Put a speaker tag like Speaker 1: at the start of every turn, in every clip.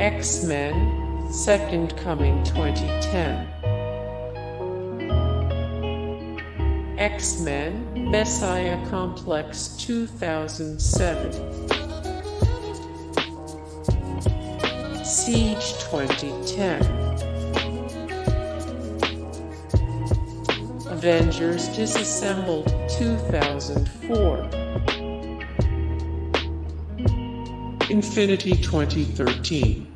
Speaker 1: X-Men Second Coming 2010. X-Men Messiah Complex 2007. Siege 2010. Avengers Disassembled 2004. Infinity 2013.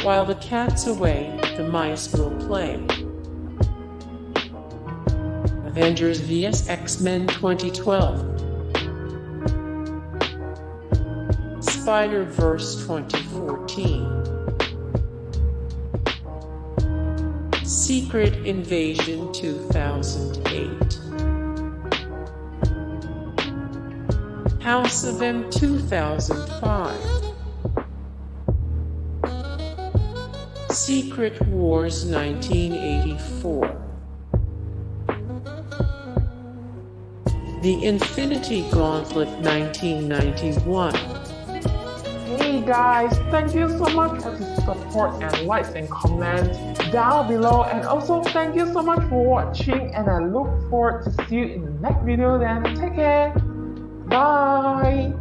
Speaker 1: While the cat's away, the mice will play. Avengers VS X-Men 2012. Spider-Verse 2014. Secret Invasion 2008. House of M 2005. Secret Wars 1984. The Infinity Gauntlet 1991.
Speaker 2: Hey guys, thank you so much for the support and likes and comments down below, and also thank you so much for watching, and I look forward to see you in the next video. Then take care, bye.